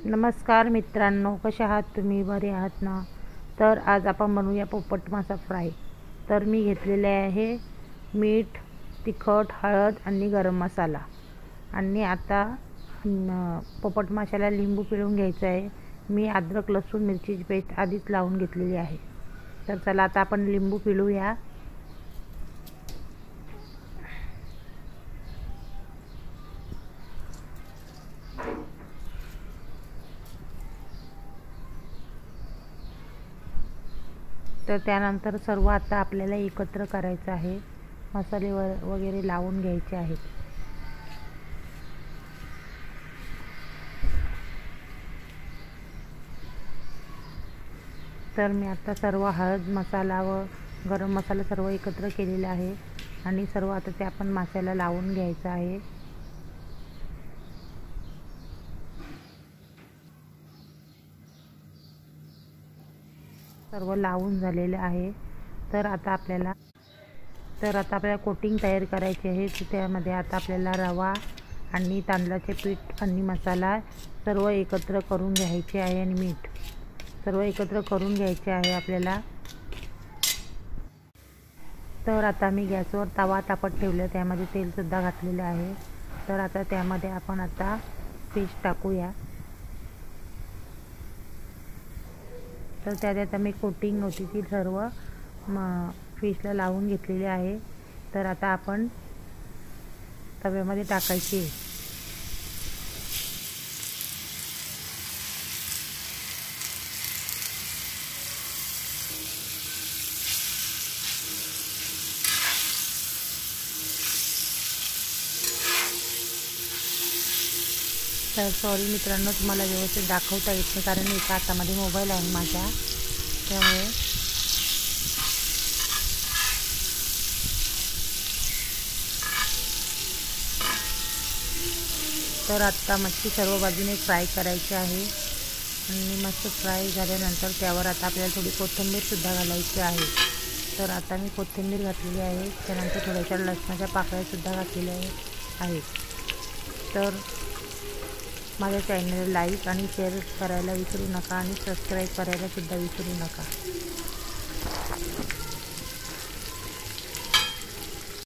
नमस्कार मित्रांनो, कसे आहात तुम्ही? बरे आहात ना? तर आज आपण बनवूया पोपट मासा फ्राय. तर मी घेतलेले आहे मीठ, तिखट, हळद आणि गरम मसाला. आणि आता पोपट माशाला लिंबू पिळून घ्यायचं आहे. मी अद्रक, लसूण, मिरचीची पेस्ट आधीच लावून घेतलेली आहे. तर चला आता आपण लिंबू पिळूया. तर त्यानंतर सर्व आता आपल्याला एकत्र करायचं आहे. मसाले वगैरे लावून घ्यायचे आहेत. तर मी आता सर्व हळद मसाला व गरम मसाला सर्व एकत्र केलेला आहे आणि सर्व आता ते आपण माशाला लावून घ्यायचं आहे. सर्व लावून झालेले आहे. तर आता आपल्याला कोटिंग तयार करायची आहे. त्यामध्ये आता आपल्याला रवा आणि तांदळाचे पीठ आणि मसाला सर्व एकत्र करून घ्यायचे आहे आणि मीठ सर्व एकत्र करून घ्यायचे आहे आपल्याला. तर आता मी गॅसवर तवा तापत ठेवला, त्यामध्ये तेलसुद्धा घातलेलं आहे. तर आता त्यामध्ये आपण आता फिश टाकूया. तर त्यात आता मी कोटिंग होती ती सर्व फिशला लावून घेतलेली आहे. तर आता आपण तव्यामध्ये टाकायची. तर सॉरी मित्रांनो, तुम्हाला व्यवस्थित दाखवता येत नाही कारण एका हातामध्ये मोबाईल आहे माझ्या, त्यामुळे. तर आत्ता मच्छी सर्व बाजूने फ्राय करायची आहे आणि मस्त फ्राय झाल्यानंतर त्यावर आता आपल्याला थोडी कोथिंबीरसुद्धा घालायची आहे. तर आता मी कोथिंबीर घातलेली आहे. त्यानंतर थोड्याशा लसणाच्या पाकळ्यासुद्धा घातलेल्या आहेत. तर माझ्या चॅनलला लाईक आणि शेअर करायला विसरू नका आणि सबस्क्राईब करायला सुद्धा विसरू नका.